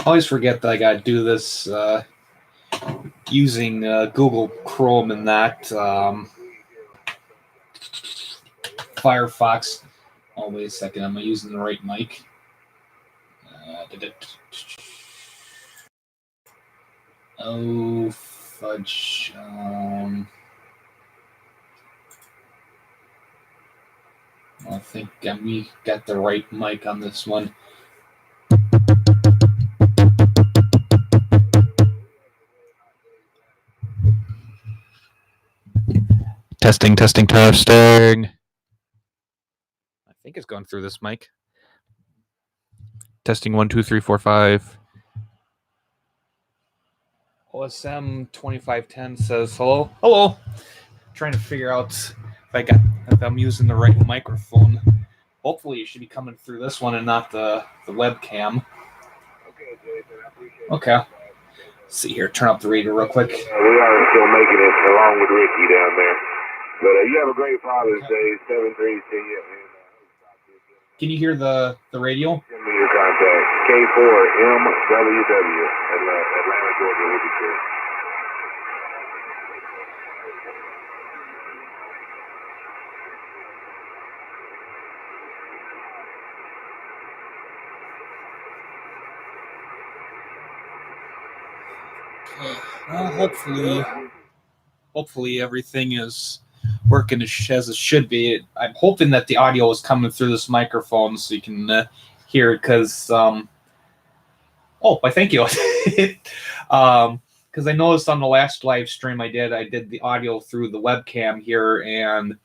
I always forget that I gotta do this using Google Chrome and that Firefox. Oh, wait a second. Am I using the right mic? Oh, fudge. I think we got the right mic on this one. Testing. I think it's going through this mic. Testing 1, 2, 3, 4, 5. OSM 2510 says hello. Hello. Trying to figure out if I'm using the right microphone. Hopefully, it should be coming through this one and not the webcam. Okay, Jason, I appreciate it. Okay. Let's see here. Turn up the radio real quick. We are still making it along with Ricky down there. But you have a great Father's Day. 7-3 to you. Can you hear the radio? Send me your contact. K4MWW, Atlanta, Georgia, will be sure. Well, hopefully everything is working as it should be. I'm hoping that the audio is coming through this microphone so you can hear it. Because thank you. Because I noticed on the last live stream I did the audio through the webcam here, and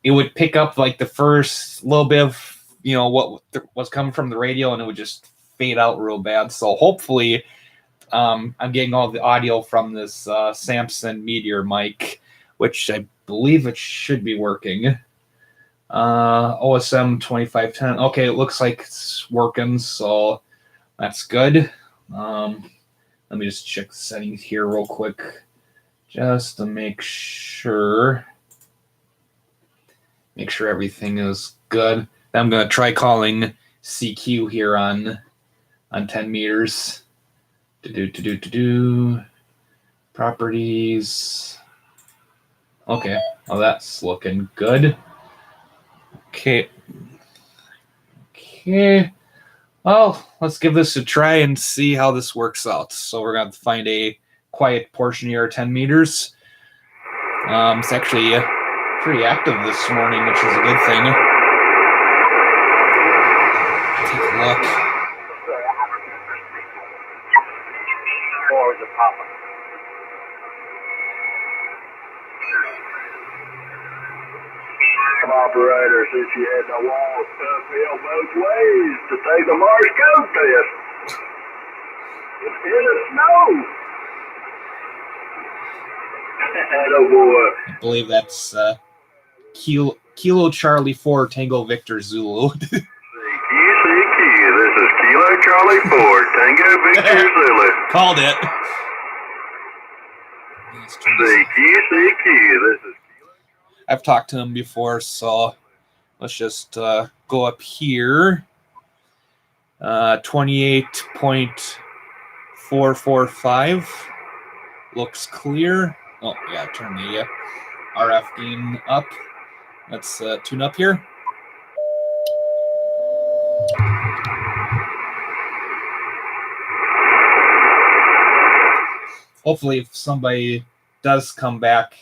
it would pick up like the first little bit of what was coming from the radio, and it would just fade out real bad. So hopefully I'm getting all the audio from this Samson Meteor mic, which I believe it should be working. OSM 2510. Okay, it looks like it's working, so that's good. Let me just check the settings here real quick, just to make sure everything is good. Then I'm gonna try calling CQ here on 10 meters. Properties. Okay, well, that's looking good. Okay. Well, let's give this a try and see how this works out. So we're going to find a quiet portion here, 10 meters. It's actually pretty active this morning, which is a good thing. Take a look. Operator, since you had to walk uphill both ways to take the Morse code test. It's in the snow. Oh boy. I believe that's Kilo Charlie 4 Tango Victor Zulu. CQ, this is Kilo Charlie 4 Tango Victor Zulu. Called it. CQ, this is. I've talked to him before, so let's just go up here. 28.445 looks clear. Oh yeah, turn the RF gain up. Let's tune up here. Hopefully, if somebody does come back,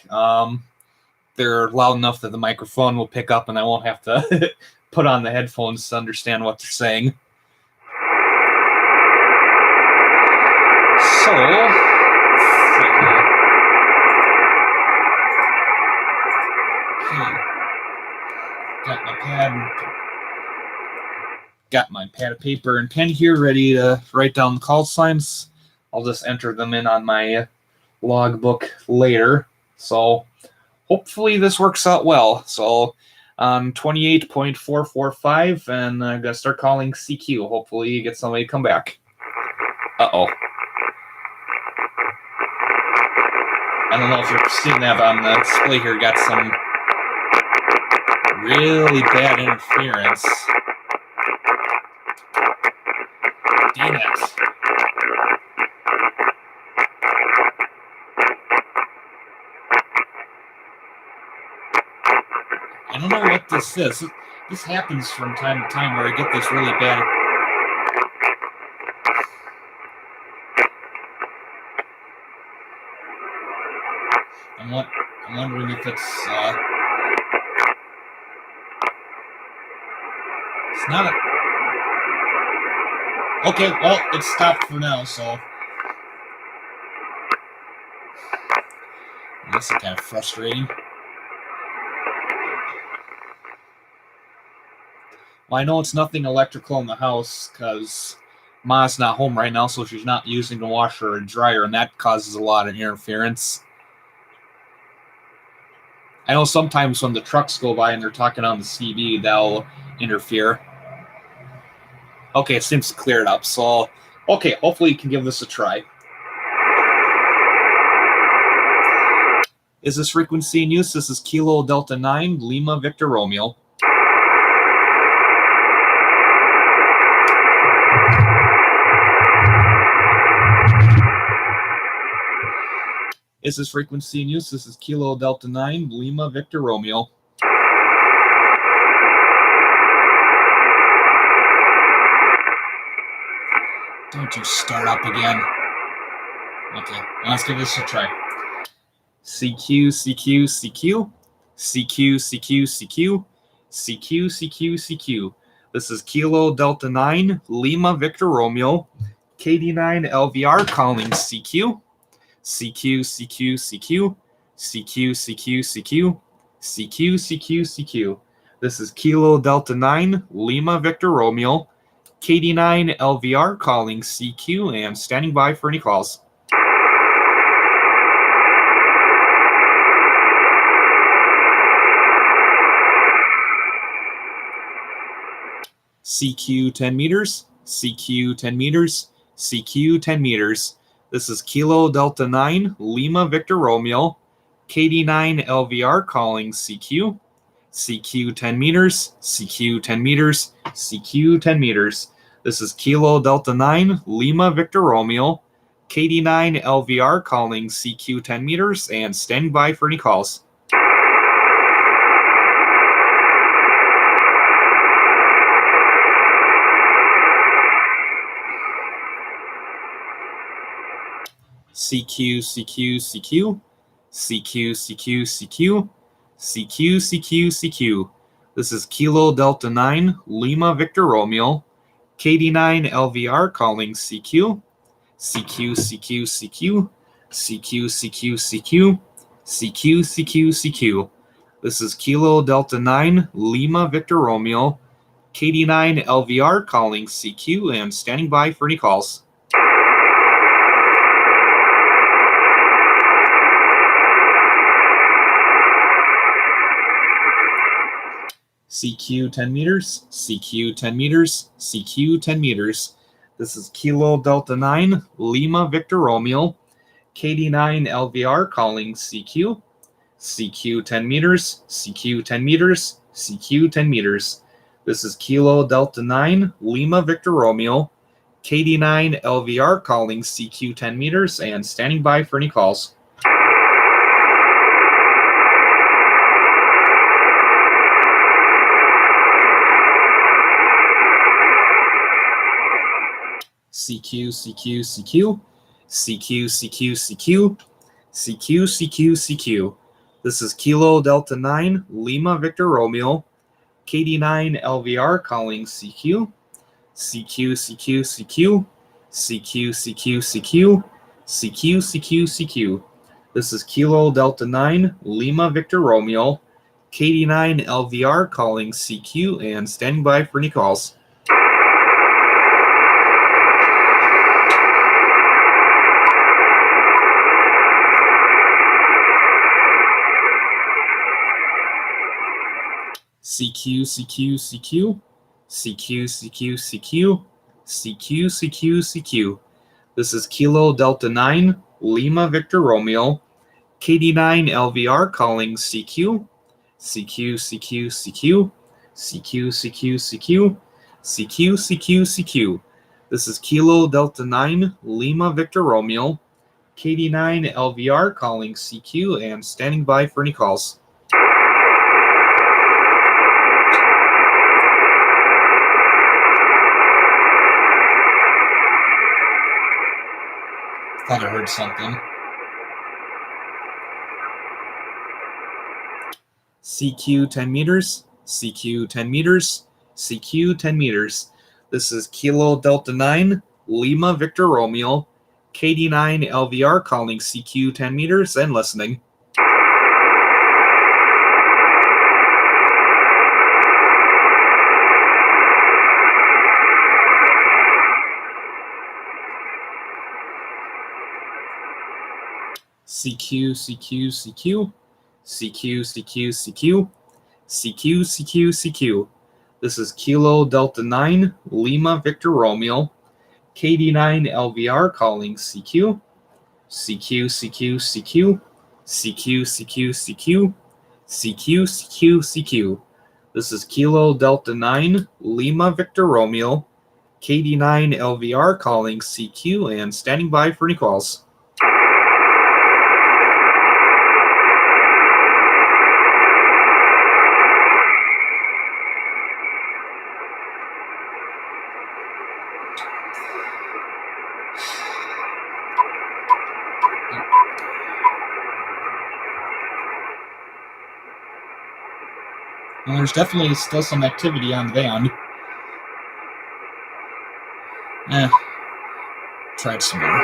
they're loud enough that the microphone will pick up and I won't have to put on the headphones to understand what they're saying. So, let's see here. Okay. Got my pad of paper and pen here ready to write down the call signs. I'll just enter them in on my logbook later. So, hopefully this works out well. So 28.445, and I'm going to start calling CQ. Hopefully you get somebody to come back. Uh-oh. I don't know if you're seeing that on the display here. Got some really bad interference. Dang it. what this is. This happens from time to time where I get this really bad. I'm wondering if it's not a... Okay, well, it's stopped for now, so... This is kind of frustrating. Well, I know it's nothing electrical in the house because Ma's not home right now, so she's not using the washer and dryer, and that causes a lot of interference. I know sometimes when the trucks go by and they're talking on the CB, they'll interfere. Okay, it seems to clear it up. So, okay, hopefully you can give this a try. Is this frequency in use? This is Kilo Delta 9, Lima Victor Romeo. Is this frequency in use? This is Kilo Delta 9, Lima Victor Romeo. Don't you start up again. Okay, let's give this a try. CQ, CQ, CQ, CQ, CQ, CQ, CQ, CQ, CQ. This is Kilo Delta 9, Lima Victor Romeo, KD9 LVR calling CQ, CQ, CQ, CQ, CQ, CQ, CQ, CQ, CQ, CQ. This is Kilo Delta 9, Lima Victor Romeo, KD9 LVR calling CQ and standing by for any calls. CQ 10 meters, CQ 10 meters, CQ 10 meters. This is Kilo Delta 9, Lima Victor Romeo, KD9 LVR calling CQ, CQ 10 meters, CQ 10 meters, CQ 10 meters. This is Kilo Delta 9, Lima Victor Romeo, KD9 LVR calling CQ 10 meters and standing by for any calls. CQ, CQ, CQ, CQ, CQ, CQ, CQ, CQ, CQ. This is Kilo Delta 9, Lima Victor Romeo, KD9 LVR calling CQ, CQ, CQ, CQ, CQ, CQ, CQ, CQ, CQ, CQ. This is Kilo Delta 9, Lima Victor Romeo, KD9 LVR calling CQ and standing by for any calls. CQ 10 meters, CQ 10 meters, CQ 10 meters. This is Kilo Delta 9, Lima Victor Romeo, KD9 LVR calling CQ, CQ 10 meters, CQ 10 meters, CQ 10 meters. This is Kilo Delta 9, Lima Victor Romeo, KD9 LVR calling CQ 10 meters and standing by for any calls. CQ, CQ, CQ, CQ, CQ, CQ, CQ, CQ, CQ. This is Kilo Delta 9, Lima Victor Romeo, KD9 LVR calling CQ, CQ, CQ, CQ, CQ, CQ, CQ, CQ, CQ, CQ. This is Kilo Delta 9, Lima Victor Romeo, KD9 LVR calling CQ and standing by for any calls. CQ, CQ, CQ, CQ, CQ, CQ, CQ, CQ, CQ. This is Kilo Delta 9, Lima Victor Romeo, KD9 LVR calling CQ, CQ, CQ, CQ, CQ, CQ, CQ, CQ, CQ, CQ. This is Kilo Delta 9, Lima Victor Romeo, KD9 LVR calling CQ and standing by for any calls. Thought I heard something. CQ 10 meters, CQ 10 meters, CQ 10 meters. This is Kilo Delta 9, Lima Victor Romeo, KD9 LVR calling CQ 10 meters and listening. CQ, CQ, CQ, CQ, CQ, CQ, CQ, CQ, CQ. This is Kilo Delta 9, Lima Victor Romeo, KD9 LVR calling CQ, CQ, CQ, CQ, CQ, CQ, CQ, CQ, CQ, CQ. This is Kilo Delta 9, Lima Victor Romeo, KD9 LVR calling CQ and standing by for any calls. Well, there's definitely still some activity on the band. Tried some more.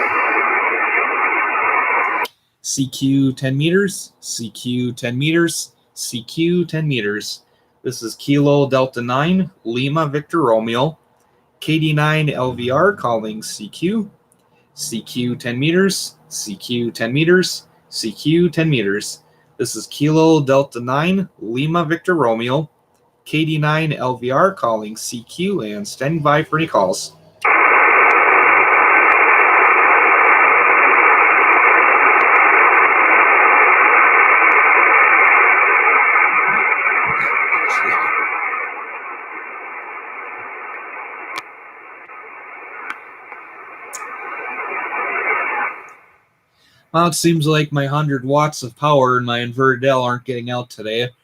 CQ 10 meters, CQ 10 meters, CQ 10 meters. This is Kilo Delta 9, Lima Victor Romeo, KD9 LVR calling CQ, CQ 10 meters, CQ 10 meters, CQ 10 meters. This is Kilo Delta 9, Lima Victor Romeo, KD9 LVR calling CQ and standing by for any calls. Well, it seems like my 100 watts of power in my inverted L aren't getting out today. Let's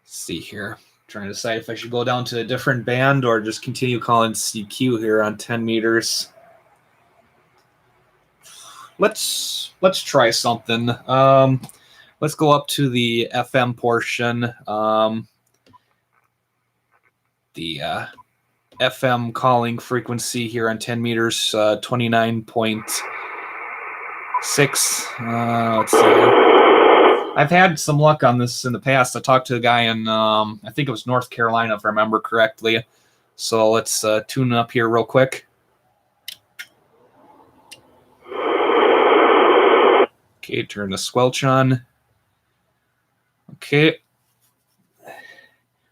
see here. Trying to decide if I should go down to a different band or just continue calling CQ here on 10 meters. Let's try something. Let's go up to the FM portion. The FM calling frequency here on 10 meters, 29.6. Let's see. I've had some luck on this in the past. I talked to a guy in, I think it was North Carolina, if I remember correctly. So let's tune up here real quick. Okay, turn the squelch on. Okay.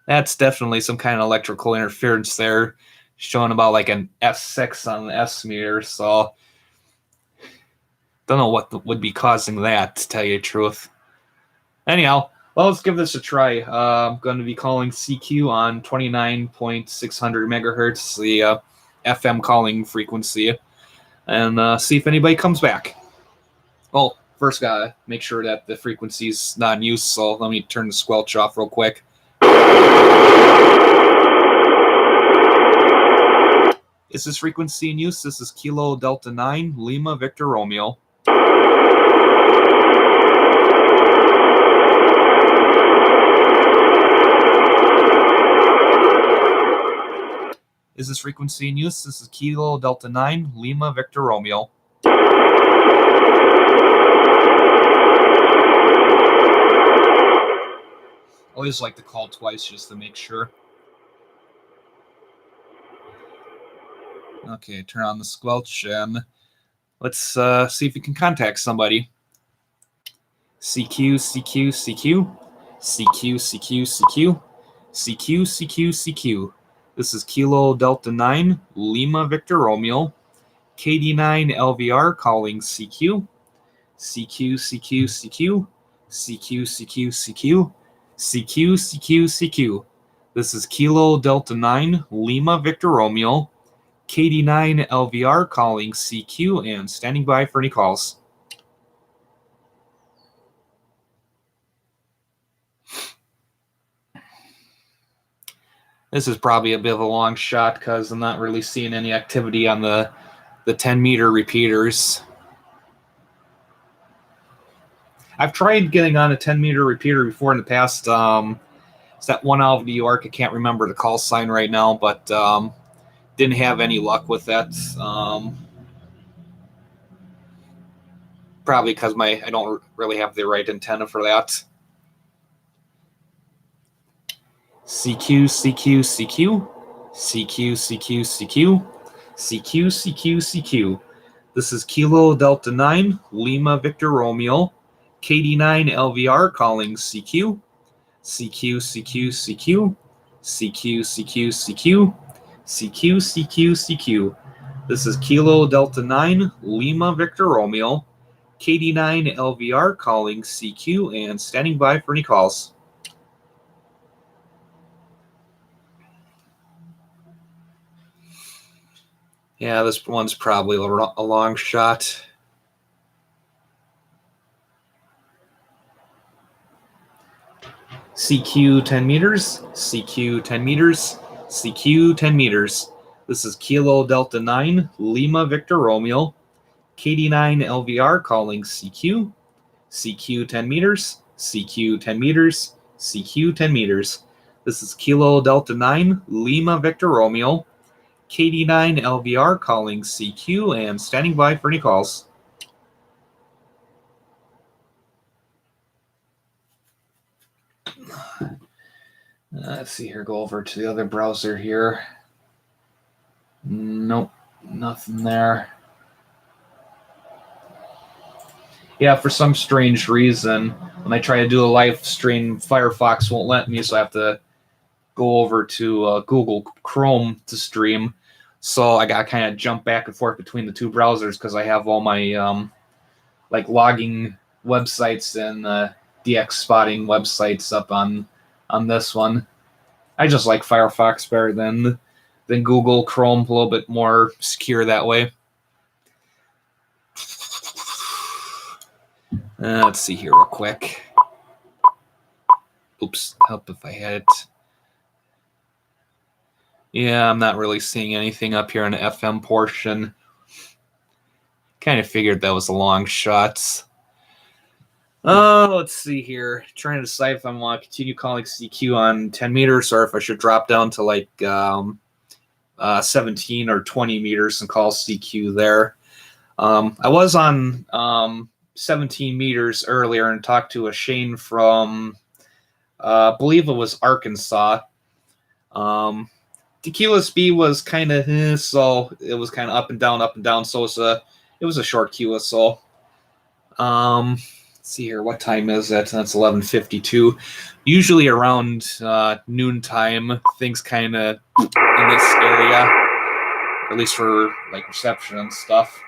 That's definitely some kind of electrical interference there, showing about like an S6 on the S meter. So don't know what would be causing that, to tell you the truth. Anyhow, well, let's give this a try. I'm going to be calling CQ on 29.600 megahertz, the FM calling frequency, and see if anybody comes back. Well, first gotta make sure that the frequency's not in use, so let me turn the squelch off real quick. Is this frequency in use? This is Kilo Delta 9, Lima Victor Romeo. Is this frequency in use? This is Kilo Delta 9, Lima Victor Romeo. Always like to call twice just to make sure. Okay, turn on the squelch and let's see if we can contact somebody. CQ, CQ, CQ, CQ, CQ, CQ, CQ, CQ, CQ. This is Kilo Delta 9, Lima Victor Romeo, KD9 LVR calling CQ, CQ, CQ, CQ, CQ, CQ, CQ, CQ, CQ, CQ. This is Kilo Delta 9, Lima Victor Romeo, KD9 LVR calling CQ and standing by for any calls. This is probably a bit of a long shot because I'm not really seeing any activity on the 10-meter repeaters. I've tried getting on a 10-meter repeater before in the past. It's that one out of New York. I can't remember the call sign right now, but didn't have any luck with that. Probably because I don't really have the right antenna for that. CQ, CQ, CQ, CQ, CQ, CQ, CQ, CQ, CQ. This is Kilo Delta 9, Lima Victor Romeo, KD9 LVR calling CQ, CQ, CQ, CQ, CQ, CQ, CQ, CQ, CQ, CQ. This is Kilo Delta 9, Lima Victor Romeo, KD9 LVR calling CQ and standing by for any calls. Yeah, this one's probably a long shot. CQ 10 meters, CQ 10 meters, CQ 10 meters. This is Kilo Delta 9, Lima Victor Romeo, KD9 LVR calling CQ, CQ 10 meters, CQ 10 meters, CQ 10 meters. This is Kilo Delta 9, Lima Victor Romeo, KD9 LVR calling CQ and standing by for any calls. Let's see here, go over to the other browser here. Nope, nothing there. Yeah, for some strange reason, when I try to do a live stream, Firefox won't let me, so I have to go over to Google Chrome to stream. So I got to kind of jump back and forth between the two browsers because I have all my like logging websites and DX spotting websites up on this one. I just like Firefox better than Google Chrome, a little bit more secure that way. Let's see here real quick. Oops, help if I had it. Yeah, I'm not really seeing anything up here on the FM portion. Kind of figured that was a long shot. Let's see here. Trying to decide if I want to continue calling CQ on 10 meters or if I should drop down to like 17 or 20 meters and call CQ there. I was on 17 meters earlier and talked to a Shane from, I believe it was Arkansas. Tequila speed was kind of so it was kind of up and down. So it was a short QSO. Let's see here, what time is it? That's 11:52. Usually around noontime, things kind of in this area, at least for like reception and stuff.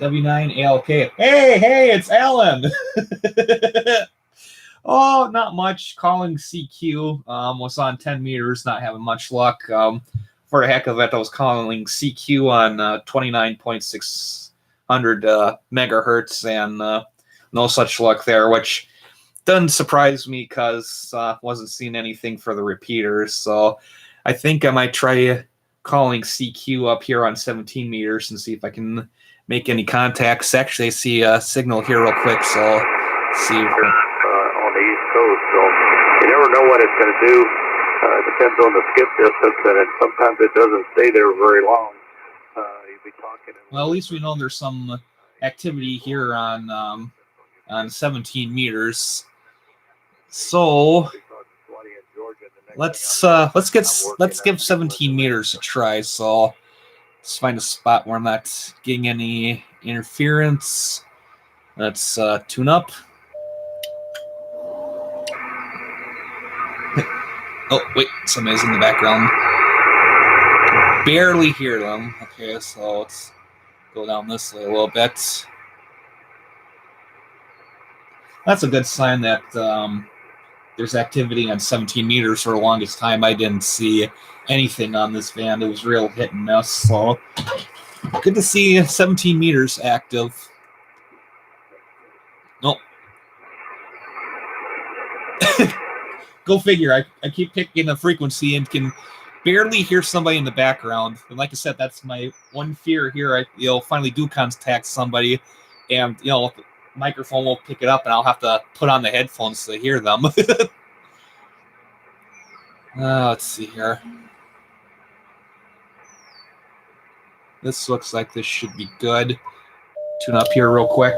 W9 ALK. Hey, it's Alan. Oh, not much. Calling CQ. Was on 10 meters, not having much luck. For the heck of it, I was calling CQ on 29.600 megahertz, and no such luck there, which doesn't surprise me because wasn't seeing anything for the repeaters. So I think I might try calling CQ up here on 17 meters and see if I can make any contacts. Actually, I see a signal here real quick, so let's see. On the East Coast, so you never know what it's going to do. It depends on the skip distance, and sometimes it doesn't stay there very long. You'll be talking. Well, at least we know there's some activity here on 17 meters. So let's give 17 meters a try. So let's find a spot where I'm not getting any interference. Let's tune up. Oh, wait, somebody's in the background. Barely hear them. Okay, so let's go down this way a little bit. That's a good sign that there's activity on 17 meters. For the longest time, I didn't see anything on this band. It was real hit and miss. So good to see 17 meters active. Nope. Go figure. I keep picking a frequency and can barely hear somebody in the background. And like I said, that's my one fear here. Finally do contact somebody, and the microphone will pick it up, and I'll have to put on the headphones to hear them. Let's see here. This looks like this should be good. Tune up here real quick.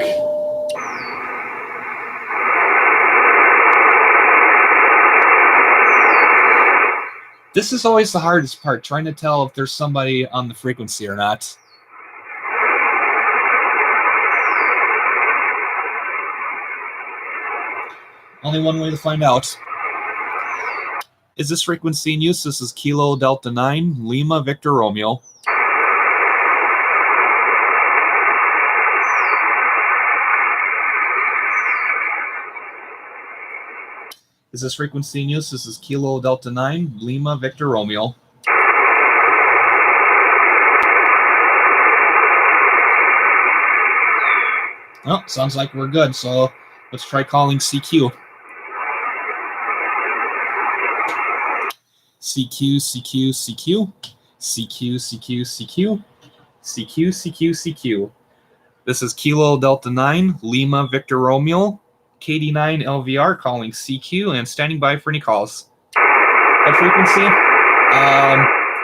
This is always the hardest part, trying to tell if there's somebody on the frequency or not. Only one way to find out. Is this frequency in use? This is Kilo Delta 9, Lima Victor Romeo. Is this frequency in use? This is Kilo Delta 9, Lima Victor Romeo. Oh, sounds like we're good, so let's try calling CQ. CQ, CQ, CQ, CQ, CQ, CQ, CQ, CQ, CQ. This is Kilo Delta 9, Lima Victor Romeo, KD9 LVR calling CQ and standing by for any calls. What frequency?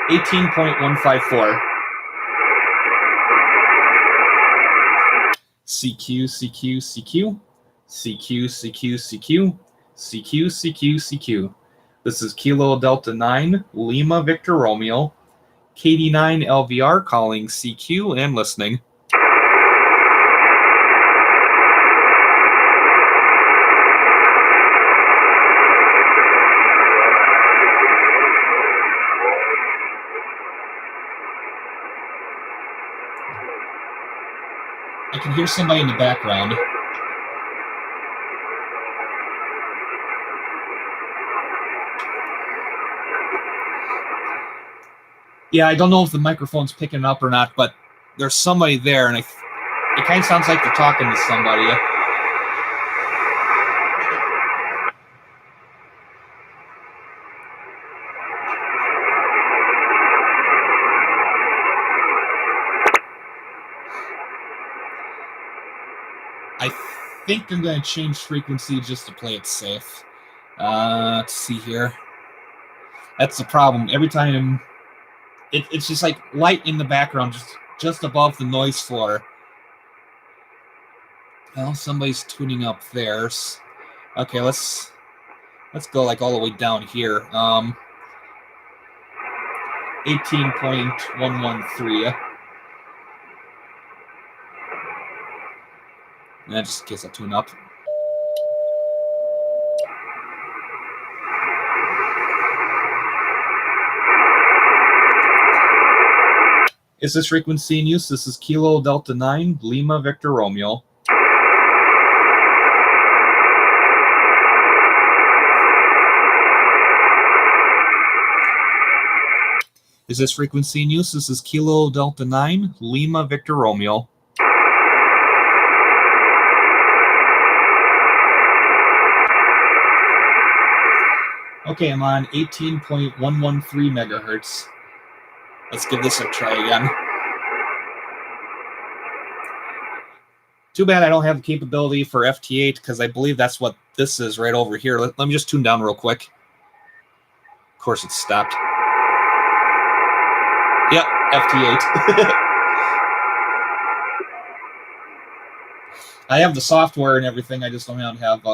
18.154. CQ, CQ, CQ, CQ, CQ, CQ, CQ, CQ, CQ. This is Kilo Delta 9, Lima Victor Romeo, KD9 LVR calling CQ and listening. I can hear somebody in the background. Yeah, I don't know if the microphone's picking it up or not, but there's somebody there, and it kind of sounds like they're talking to somebody. I think I'm going to change frequency just to play it safe. Let's see here. That's the problem. Every time it's just like light in the background, just above the noise floor. Well, somebody's tuning up theirs. Okay, let's go like all the way down here. 18.113. Just in case I tune up. Is this frequency in use? This is Kilo Delta 9, Lima Victor Romeo. Is this frequency in use? This is Kilo Delta 9, Lima Victor Romeo. Okay, I'm on 18.113 megahertz. Let's give this a try again. Too bad I don't have the capability for FT8, because I believe that's what this is right over here. Let me just tune down real quick. Of course, it's stopped. Yep, FT8. I have the software and everything. I just don't have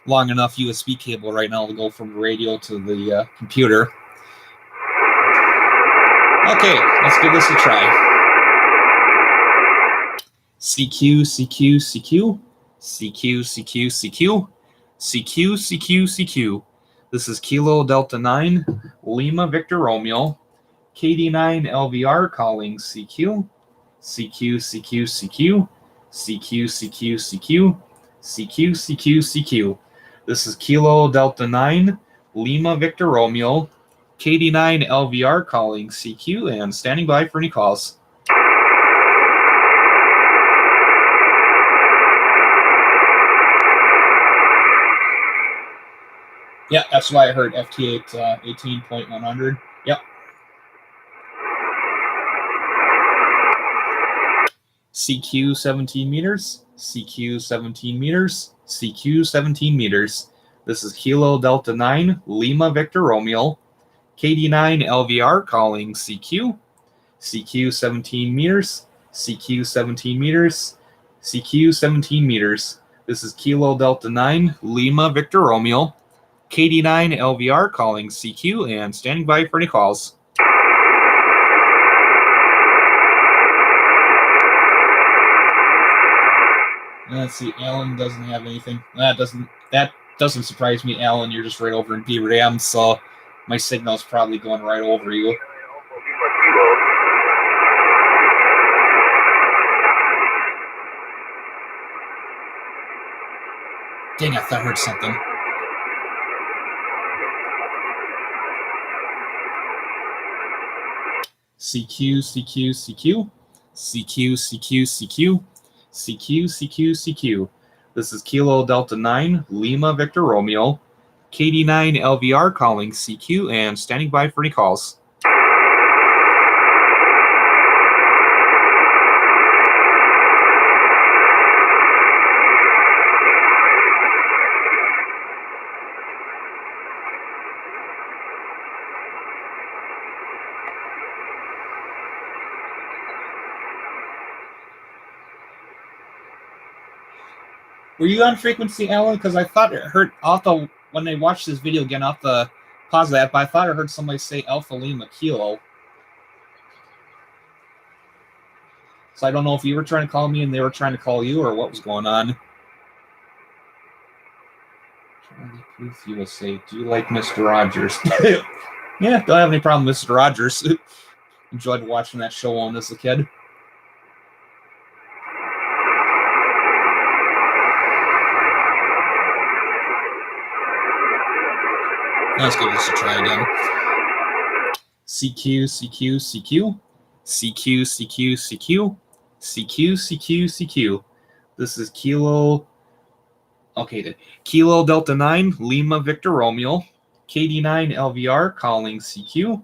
long enough USB cable right now to go from the radio to the computer. Okay, let's give this a try. CQ, CQ, CQ, CQ, CQ, CQ, CQ, CQ, CQ. This is Kilo Delta 9, Lima Victor Romeo, KD9 LVR calling CQ, CQ, CQ, CQ, CQ, CQ, CQ, CQ, CQ, CQ. This is Kilo Delta 9, Lima Victor Romeo, KD9 LVR calling CQ and standing by for any calls. Yeah, that's why I heard FT8 18.100. Yep. CQ 17 meters, CQ 17 meters, CQ 17 meters. This is Kilo Delta 9, Lima Victor Romeo, KD9 LVR calling CQ, CQ 17 meters, CQ 17 meters, CQ 17 meters. This is Kilo Delta 9, Lima Victor Romeo, KD9 LVR calling CQ and standing by for any calls. Let's see, Alan doesn't have anything. That doesn't surprise me, Alan. You're just right over in Beaver Dam, so my signal's probably going right over you. Dang, I thought I heard something. CQ, CQ, CQ, CQ, CQ, CQ, CQ, CQ, CQ. This is Kilo Delta 9, Lima Victor Romeo, KD9 LVR calling CQ and standing by for any calls. Were you on frequency, Alan? Because I thought I heard when I watched this video again off the pause that, but I thought I heard somebody say Alpha Lima Kilo. So I don't know if you were trying to call me and they were trying to call you or what was going on. Charlie Puth, you will say, do you like Mr. Rogers? Yeah, don't have any problem with Mr. Rogers. Enjoyed watching that show on as a kid. Let's give this a try again. CQ, CQ, CQ, CQ, CQ, CQ, CQ, CQ, CQ. This is Kilo Delta 9, Lima Victor Romeo, KD9 LVR calling CQ,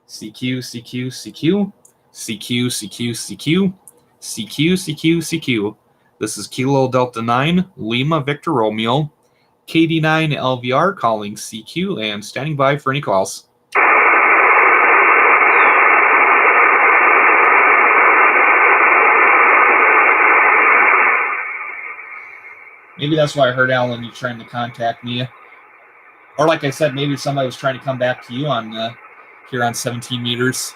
CQ, CQ, CQ, CQ, CQ, CQ, CQ, CQ, CQ. This is Kilo Delta 9, Lima Victor Romeo, KD9 LVR calling CQ and standing by for any calls. Maybe that's why I heard Alan, you trying to contact me. Or like I said, maybe somebody was trying to come back to you on here on 17 meters.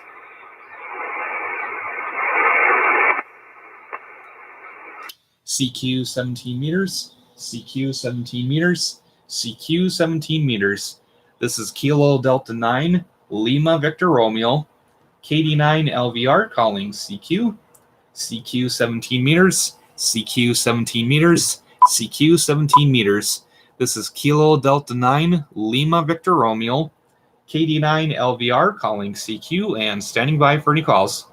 CQ 17 meters, CQ 17 meters, CQ 17 meters. This is Kilo Delta 9, Lima Victor Romeo, KD9 LVR calling CQ, CQ 17 meters, CQ 17 meters, CQ 17 meters. This is Kilo Delta 9, Lima Victor Romeo, KD9 LVR calling CQ and standing by for any calls.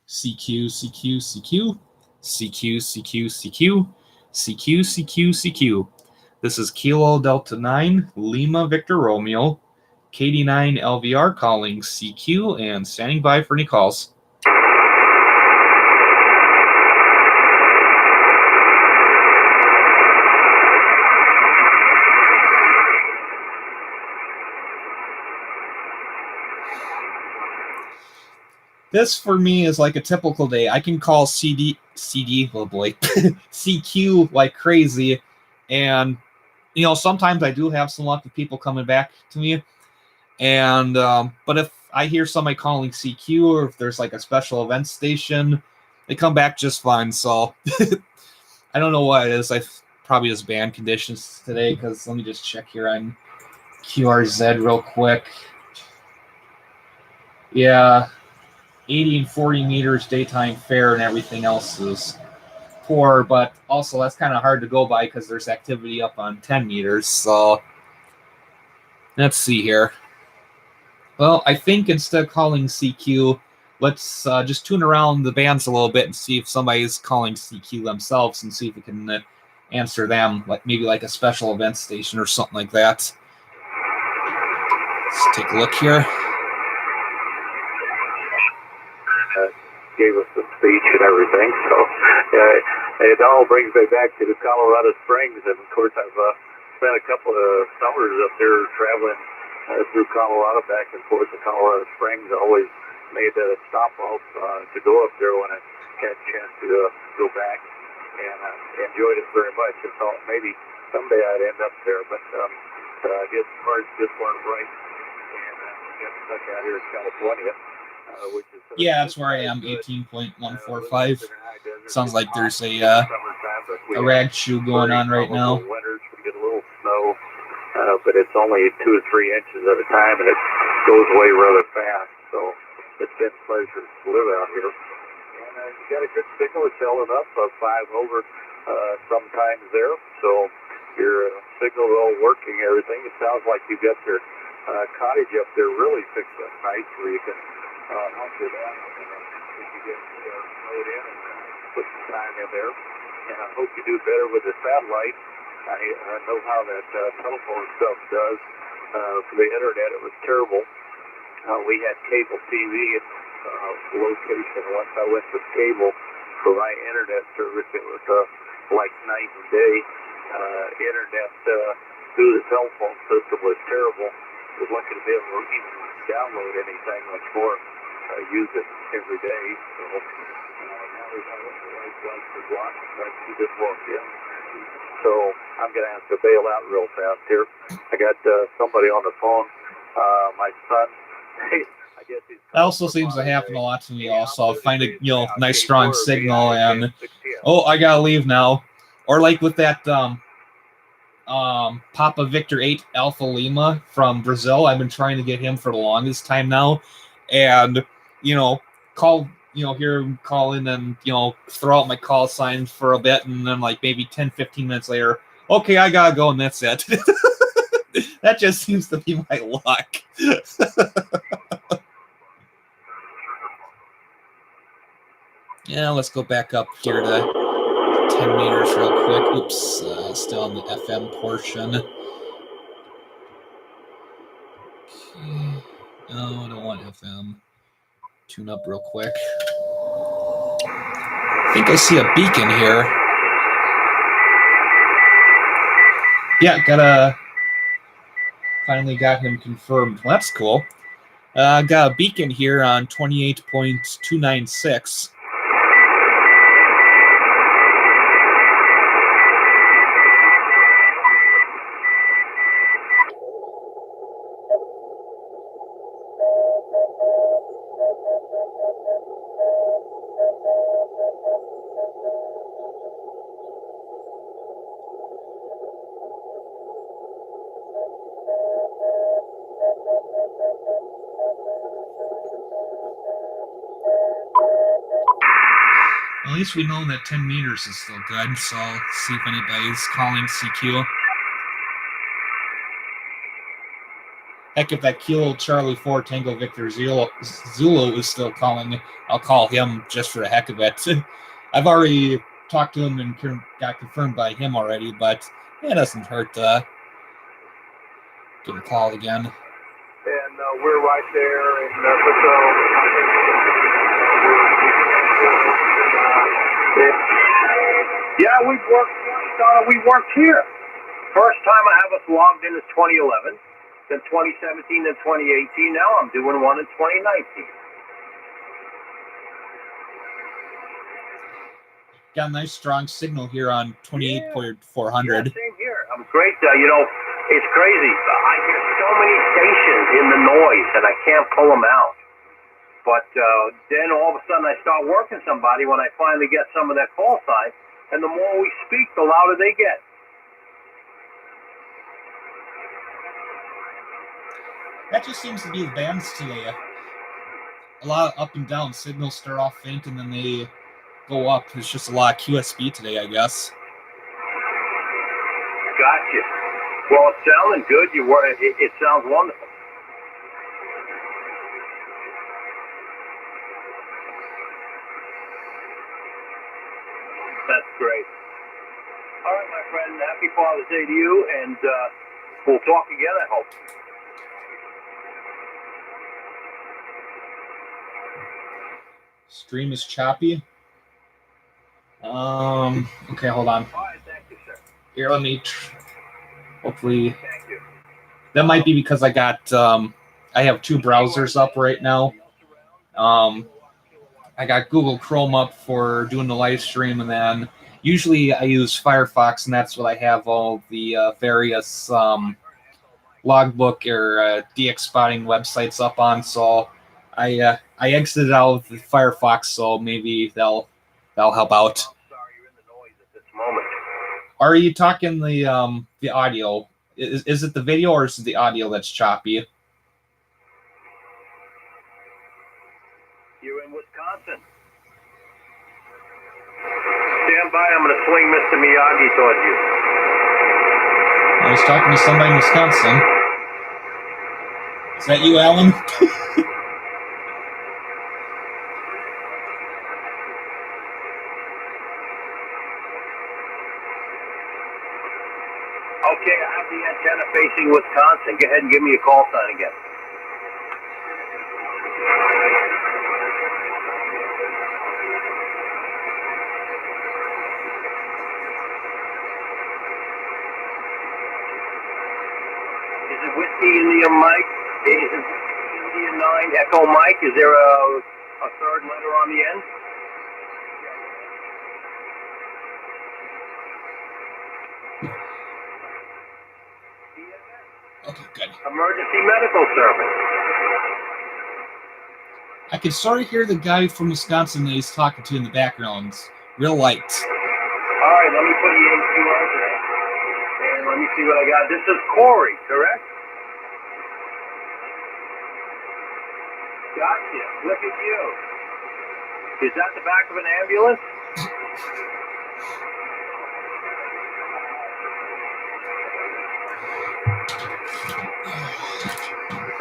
CQ, CQ, CQ, CQ, CQ, CQ, CQ, CQ, CQ. This is Kilo Delta 9, Lima Victor Romeo, KD9 LVR calling CQ and standing by for any calls. This for me is like a typical day. I can call oh boy, CQ like crazy, and sometimes I do have some luck with people coming back to me, and but if I hear somebody calling CQ or if there's like a special event station, they come back just fine. So I don't know what it is. I probably just band conditions today because let me just check here on QRZ real quick. Yeah. 80 and 40 meters daytime fair and everything else is poor, but also that's kind of hard to go by because there's activity up on 10 meters. So Let's see here. Well, I think instead of calling CQ, let's just tune around the bands a little bit and see if somebody's calling CQ themselves and see if we can answer them, like maybe like a special event station or something like that. Let's take a look here. Gave us the speech and everything, so it all brings me back to the Colorado Springs, and of course I've spent a couple of summers up there traveling through Colorado back and forth to Colorado Springs. I always made that a stop off to go up there when I had a chance to go back, and enjoyed it very much. And thought maybe someday I'd end up there, but I guess cards just weren't right, and got stuck out here in California. Which is yeah, that's where I am, 18.145. Sounds like there's a rag shoe going on right now. Winters, we get a little snow, but it's only 2 or 3 inches at a time, and it goes away rather fast. So it's been a pleasure to live out here. And you got a good signal. It's held up 5 over sometimes there. So your signal's all working, everything. It sounds like you got your cottage up there really fixed up nice where you can hunker down if you get snowed in and put some time in there. And I hope you do better with the satellite. I know how that telephone stuff does. For the internet, it was terrible. We had cable TV location. Once I went to cable for my internet service, it was like night and day. Internet through the telephone system was terrible. I was lucky to be able to even download anything much more. Use it every day. So now we've got the right place to block, but she just walked in. So I'm going to have to bail out real fast here. I got somebody on the phone. My son. I guess he's. That also seems to happen a lot to me. Also, find a nice strong signal and I gotta leave now. Or like with that Papa Victor 8 Alpha Lima from Brazil. I've been trying to get him for the longest time now, and call hear him call in and throw out my call sign for a bit, and then like maybe 10-15 minutes later, okay, I gotta go, and that's it. That just seems to be my luck. Yeah, let's go back up here to 10 meters real quick. Oops, still on the FM portion. Okay. No, I don't want FM. Tune up real quick. I think I see a beacon here. Yeah, finally got him confirmed. Well, that's cool. Got a beacon here on 28.296. At least we know that 10 meters is still good, so I'll see if anybody's calling CQ. Heck, if that Kilo Charlie 4 Tango Victor Zulu is still calling, I'll call him just for the heck of it. I've already talked to him and got confirmed by him already, but it doesn't hurt to get a call again. And we're right there in yeah, we worked here. First time I have us logged in is 2011, then 2017, then 2018. Now I'm doing one in 2019. Got a nice strong signal here on 28.400. Yeah, same here. I'm great. It's crazy. I hear so many stations in the noise, and I can't pull them out. But then all of a sudden I start working somebody when I finally get some of that call sign, and the more we speak, the louder they get. That just seems to be the bands today. A lot of up and down. Signals start off faint and then they go up. It's just a lot of QSB today, I guess. Gotcha. Well, it's sounding good. It sounds wonderful. That's great. All right, my friend. Happy Father's Day to you, and we'll talk again, I hope. Stream is choppy. Okay, hold on. All right, thank you, sir. Here, let me. Hopefully, Thank you. that might be because I got. I have two browsers up right now. I got Google Chrome up for doing the live stream, and then usually I use Firefox, and that's what I have all the various logbook or DX spotting websites up on. So I exited out of the Firefox, so maybe that'll help out. I'm sorry you're in the noise at this moment. Are you talking the audio? Is it the video or is it the audio that's choppy? You're in Wisconsin. Stand by. I'm going to swing Mr. Miyagi towards you. I was talking to somebody in Wisconsin. Is that you, Alan? Okay, I have the antenna facing Wisconsin. Go ahead and give me a call sign again. Is it Whiskey India Mike? Is it India 9 Echo Mike? Is there a third letter on the end? Okay, good. Emergency medical service. I can sort of hear the guy from Wisconsin that he's talking to in the background. Real light. All right, let me put you in QR today. And let me see what I got. This is Corey, correct? Gotcha. Look at you. Is that the back of an ambulance?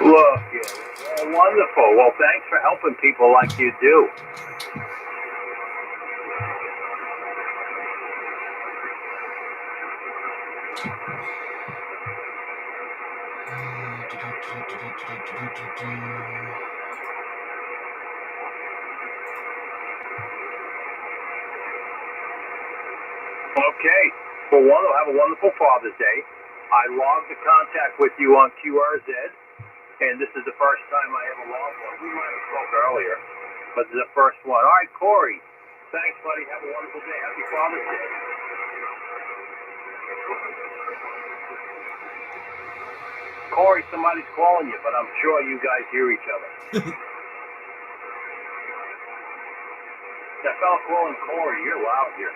Look, yeah. Wonderful. Well, thanks for helping people like you do. Okay. For one, I'll have a wonderful Father's Day. I logged the contact with you on QRZ, and this is the first time I ever logged one. We might have spoke earlier, but this is the first one. All right, Corey. Thanks, buddy. Have a wonderful day. Happy Father's Day. Corey, somebody's calling you, but I'm sure you guys hear each other. That fella calling Corey, you're loud here.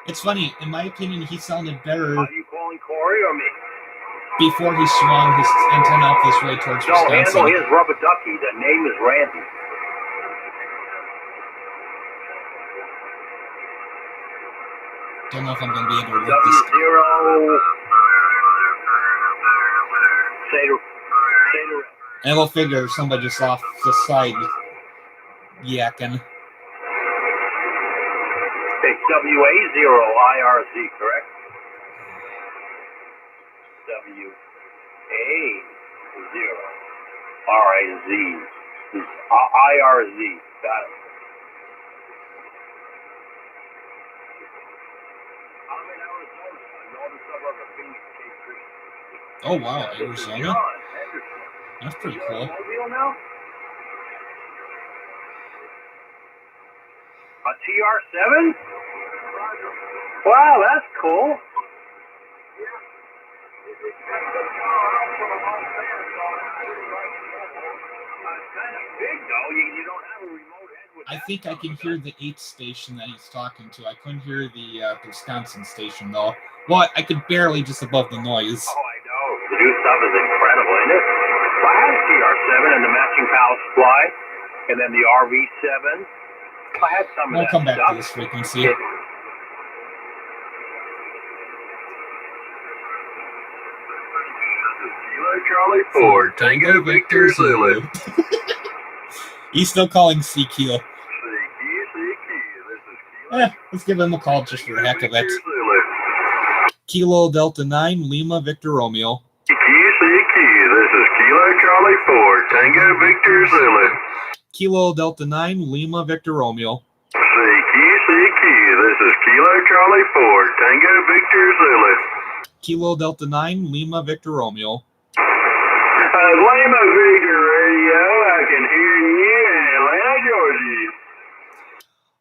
It's funny, in my opinion, he sounded better. Are you calling Corey or me? Before he swung his antenna up this way towards No, Wisconsin. handle his rubber ducky. The name is Randy. Don't know if I'm going to be able to work this. W0. Say to And we'll figure somebody just off the side yakking. It's WA0IRZ, correct? WA0RIZ. IRZ. Got it. I'm in Arizona, a northern suburb of Phoenix, K3. Oh, wow, This is Arizona? John Henderson. That's pretty You're cool. in Mobile now? A TR7? Wow, that's cool. It's kind of big, though. You don't have a remote head with I that think I can hear the 8th station that he's talking to. I couldn't hear the Wisconsin station, though. Well, I could barely just above the noise. Oh, I know. The new stuff is incredible, isn't it? I had a TR7 and the matching power supply, and then the RV7. I had some of We'll that come back stuff. to this frequency. Kilo Charlie 4, Tango Victor Zulu. He's still calling CQ. CQ, this is Kilo. Let's give him a call just for the heck of it. Zulu. Kilo Delta 9, Lima Victor Romeo. CQ, this is Kilo Charlie 4, Tango Victor Zulu. Kilo Delta 9, Lima Victor Romeo. CQ, this is Kilo Charlie 4, Tango Victor Zulu. Kilo Delta 9, Lima Victor Romeo. Lima Victor Radio, I can hear you in Atlanta, Georgia.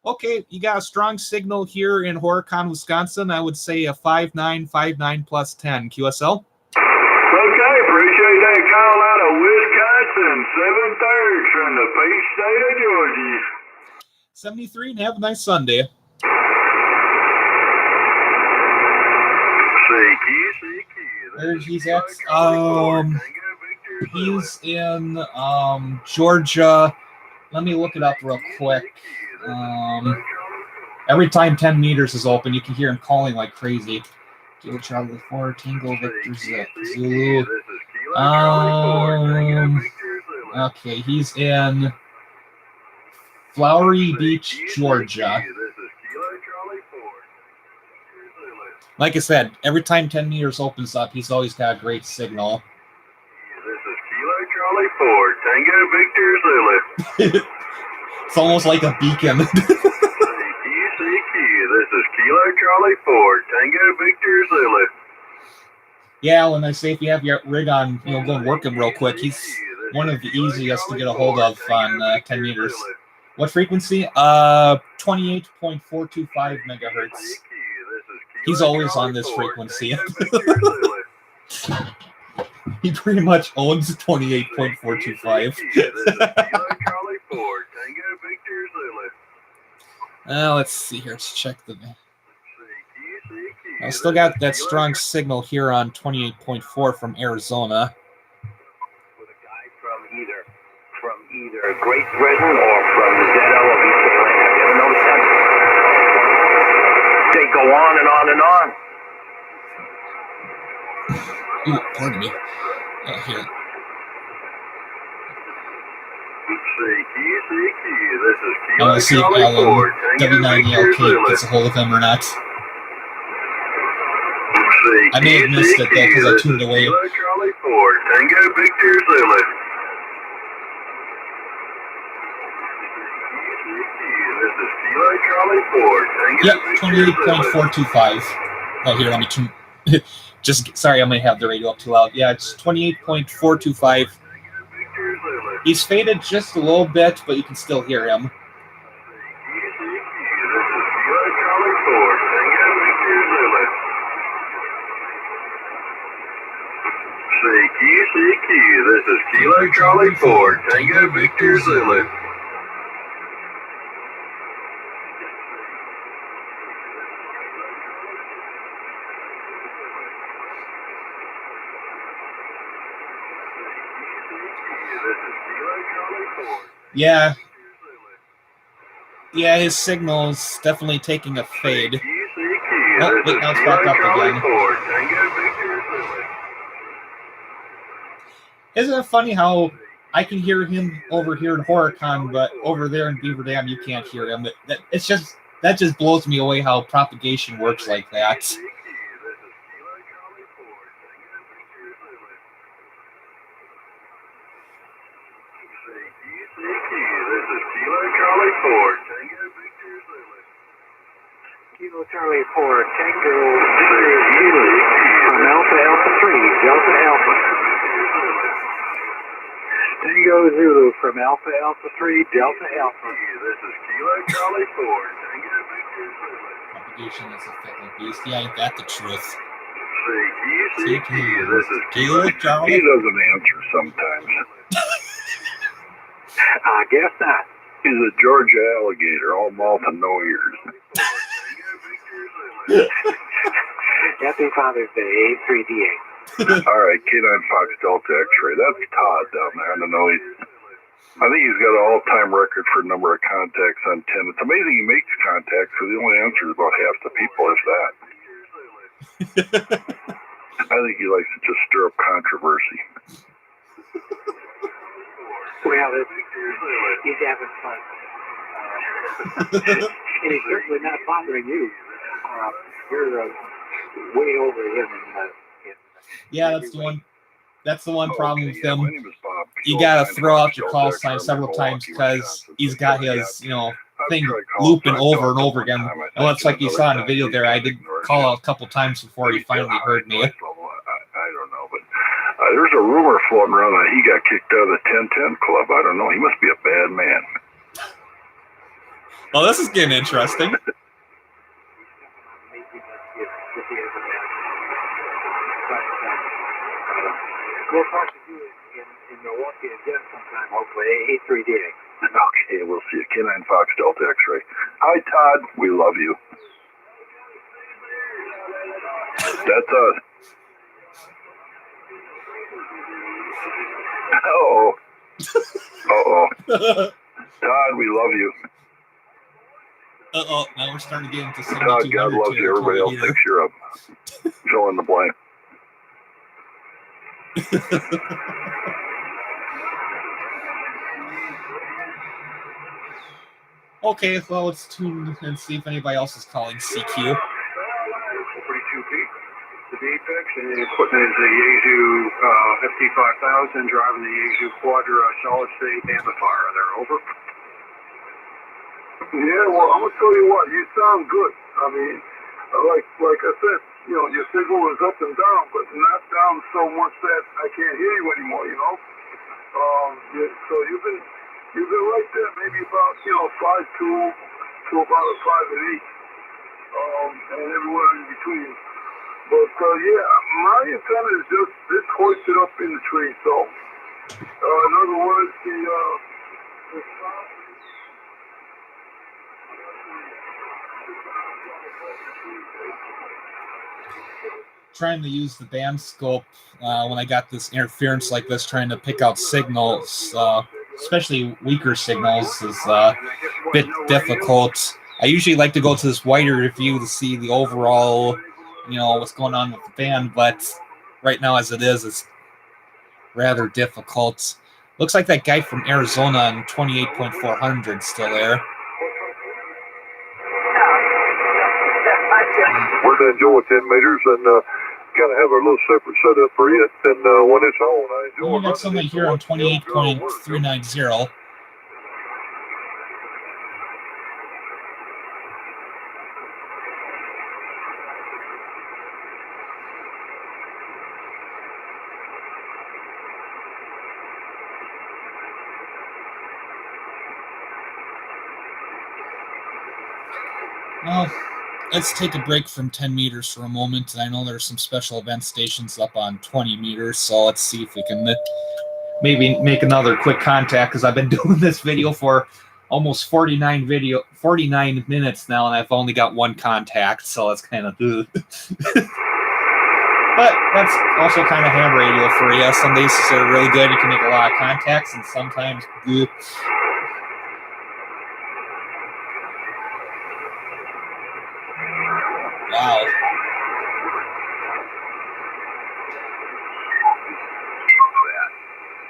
Okay, you got a strong signal here in Horicon, Wisconsin. I would say a 5959 plus 10. QSL? Okay, appreciate that call out of Wisconsin, 7/3 from the Peach State of Georgia. 73, and have a nice Sunday. Where he's at? He's in Georgia. Let me look it up real quick. Every time 10 meters is open, you can hear him calling like crazy. Kilo Charlie 4, Tango Victor Zulu. Okay, he's in Flowery Beach, Georgia. Like I said, every time 10 meters opens up, he's always got a great signal. This is Kilo Charlie 4, Tango Victor Zulu. It's almost like a beacon. CQ, this is Kilo Charlie 4, Tango Victor Zulu. Yeah, when I say if you have your rig on, go and work him real quick. He's one of the easiest to get a hold of on 10 meters. What frequency? 28.425 megahertz. He's always on this frequency. He pretty much owns 28.425. Let's see here. Let's check the. I still got that strong signal here on 28.4 from Arizona. With a guy from either Great Britain or from Zeddo of East Atlanta. Have you ever noticed that? They go on and on and on. Ooh, pardon me. Here. This is I want to see if W9ELK gets a hold of him or not. I may have missed it though because I tuned away. Charlie 4, Tango Victor Zulu. This is Kilo Charlie 4, Tango Yep, Victor 28.425. Oh, here, let me tune. Sorry, I may have the radio up too loud. Yeah, it's 28.425. He's faded just a little bit, but you can still hear him. CQ, this is Kilo Charlie 4, Tango Victor Zulu. Yeah. Yeah, his signal's definitely taking a fade. Oh, wait, now it's back up again. Isn't it funny how I can hear him over here in Horicon, but over there in Beaver Dam you can't hear him? That just blows me away how propagation works like that. Kilo Charlie 4, Tango Victor Zulu from Alpha 3, Delta Alpha. Tango Zulu from Alpha 3, Delta Alpha. This is Kilo Charlie 4, Tango Victor Zulu. Propagation is a fickle beast. Yeah, ain't that the truth? CQ, this is Kilo Charlie. He doesn't answer sometimes. I guess not. He's a Georgia alligator, all mouth and no ears. Happy Father's Day, 3D8. All right, K9 Fox Delta X-ray. That's Todd down there. I don't know. I think he's got an all-time record for number of contacts on 10. It's amazing he makes contacts because he only answers about half the people, if that. I think he likes to just stir up controversy. Well, he's having fun. And he's certainly not bothering you. You're way over him. Yeah, that's the one. That's the one problem with him. My name is Bob. You gotta throw out your call sign several times because he's got his, thing looping over and over again. Well, it's like you saw in the video there. I did call out a couple times before he finally heard me. I don't know, but there's a rumor floating around that he got kicked out of the 1010 club. I don't know. He must be a bad man. Well, this is getting interesting. We'll talk to you in Milwaukee again sometime, hopefully. 8-3-D. Okay, we'll see you. K9 Fox Delta X-Ray. Hi, Todd. We love you. That's us. Uh-oh. Uh-oh. Todd, we love you. Uh-oh. Now we're starting to get into Todd, God loves you. Everybody else thinks you're a fill in the blank. Okay, well, let's tune and see if anybody else is calling CQ. 42 feet. The Apex, and the equipment is the Yaesu FT5000 driving the Yaesu Quadra solid state amplifier. They're over. Yeah, well, I'm gonna tell you what. You sound good. I mean, like I said, your signal is up and down, but not down so much that I can't hear you anymore. So you've been right there, maybe about 5'2" to about a 5'8", and everywhere in between. But my antenna is just hoisted up in the tree. So in other words, the sound. Trying to use the band scope when I got this interference like this, trying to pick out signals, especially weaker signals, is a bit difficult. I usually like to go to this wider view to see the overall, what's going on with the band, but right now as it is, it's rather difficult. Looks like that guy from Arizona on 28.400 still there. We're going to enjoy 10 meters and kind of have our little separate setup for it. And when it's on, I enjoy. We got somebody here on 28.390. Well, let's take a break from 10 meters for a moment. I know there's some special event stations up on 20 meters, so let's see if we can maybe make another quick contact, because I've been doing this video for almost 49 minutes now, and I've only got one contact, so that's kind of But that's also kind of ham radio for you. Some days are really good, you can make a lot of contacts, and sometimes Wow.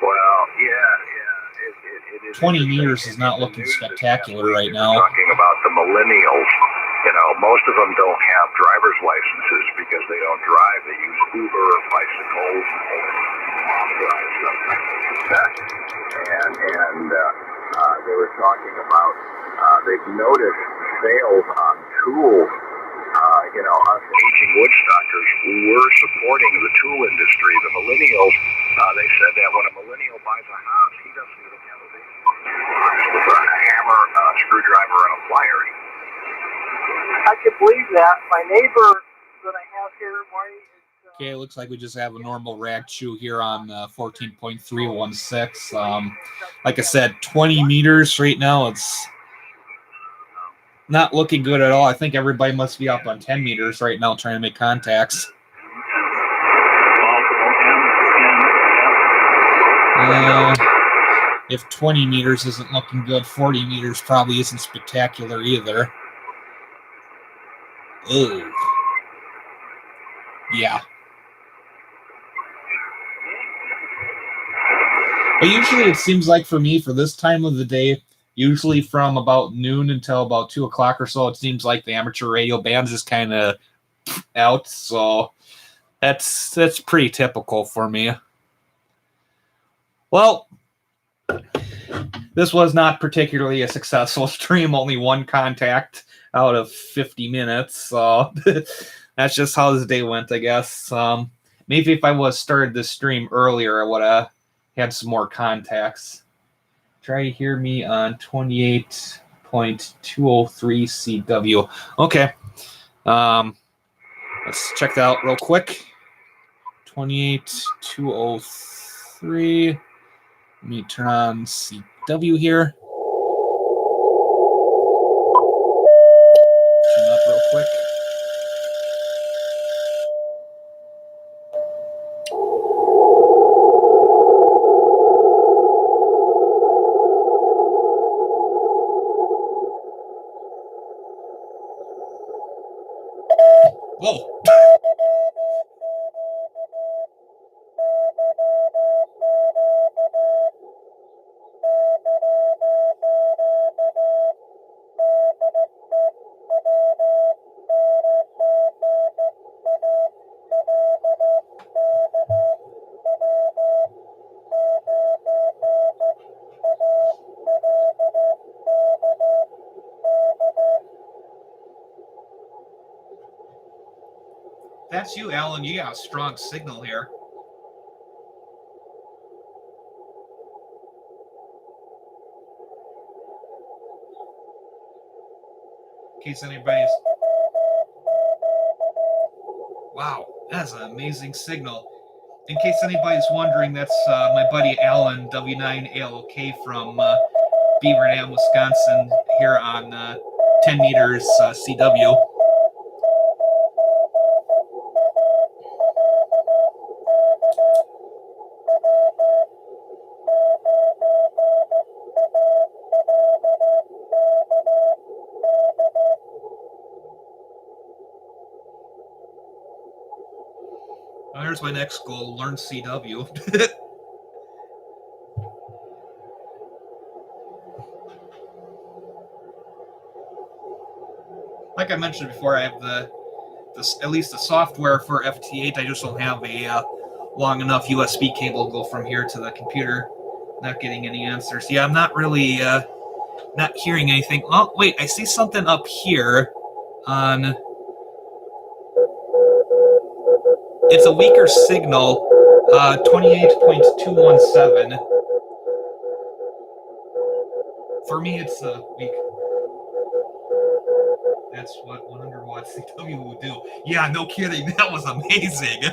Well, yeah. It is 20 meters is not looking spectacular right now. Talking about the millennials, most of them don't have driver's licenses because they don't drive. They use Uber or bicycles or drive something like that. And they were talking about they've noticed sales on tools. Us aging woodstockers, we're supporting the tool industry. The millennials, they said that when a millennial buys a house, he doesn't even have a with a hammer, a screwdriver, and a plier. I can believe that. My neighbor that I have here, Marty. Okay, it looks like we just have a normal rag chew here on 14.316. Like I said, 20 meters right now. It's not looking good at all. I think everybody must be up on 10 meters right now trying to make contacts. If 20 meters isn't looking good, 40 meters probably isn't spectacular either. Ugh. Yeah. But usually it seems like for me, for this time of the day, usually from about noon until about 2 o'clock or so, it seems like the amateur radio band's just kind of out. So that's pretty typical for me. Well, this was not particularly a successful stream, only one contact out of 50 minutes. So that's just how this day went, I guess. Maybe if I would have started this stream earlier, I would have had some more contacts. Try to hear me on 28.203 CW. Okay. Let's check that out real quick. 28.203. Let me turn on CW here. Turn up real quick. Whoa. That's you, Alan. You got a strong signal here. In case anybody's... Wow, that's an amazing signal. In case anybody's wondering, that's my buddy Alan, W9ALK from Beaver Dam, Wisconsin, here on 10 meters CW. There's my next goal, learn CW. Like I mentioned before, I have at least the software for FT8. I just don't have a long enough USB cable to go from here to the computer. Not getting any answers. Yeah, I'm not really not hearing anything. Oh, wait, I see something up here on... It's a weaker signal, 28.217. For me, it's weak. That's what 100 watt CW would do. Yeah, no kidding. That was amazing.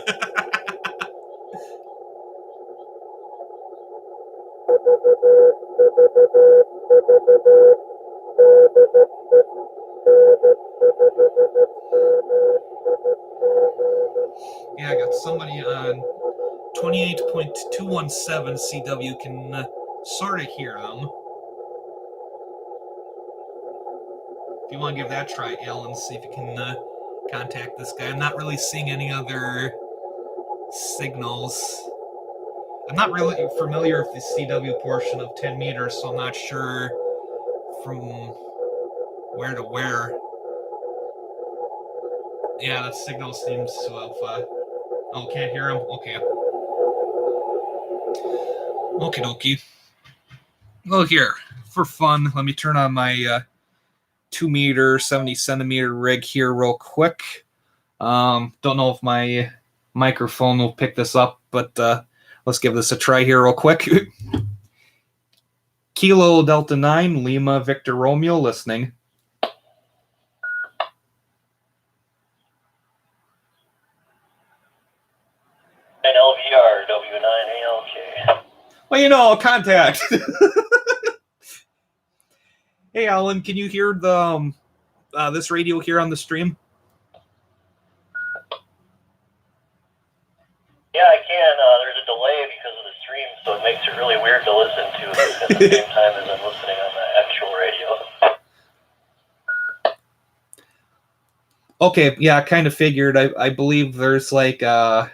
Yeah, I got somebody on 28.217 CW can sort of hear them. If you want to give that a try, Alan, see if you can contact this guy. I'm not really seeing any other signals. I'm not really familiar with the CW portion of 10 meters, so I'm not sure from where to where. Yeah, the signal seems to have... oh, can't hear him? Okay. Okie dokie. Well, here, for fun, let me turn on my 2 meter, 70 centimeter rig here real quick. Don't know if my microphone will pick this up, but let's give this a try here real quick. Kilo Delta 9, Lima Victor Romeo listening. LVR W9ALK. Well, you know, contact. Hey, Alan, can you hear the this radio here on the stream? Yeah, I can. There's a delay because of the stream, so it makes it really weird to listen to at the same time as I'm listening on the actual radio. Okay, yeah, I kind of figured. I believe there's like I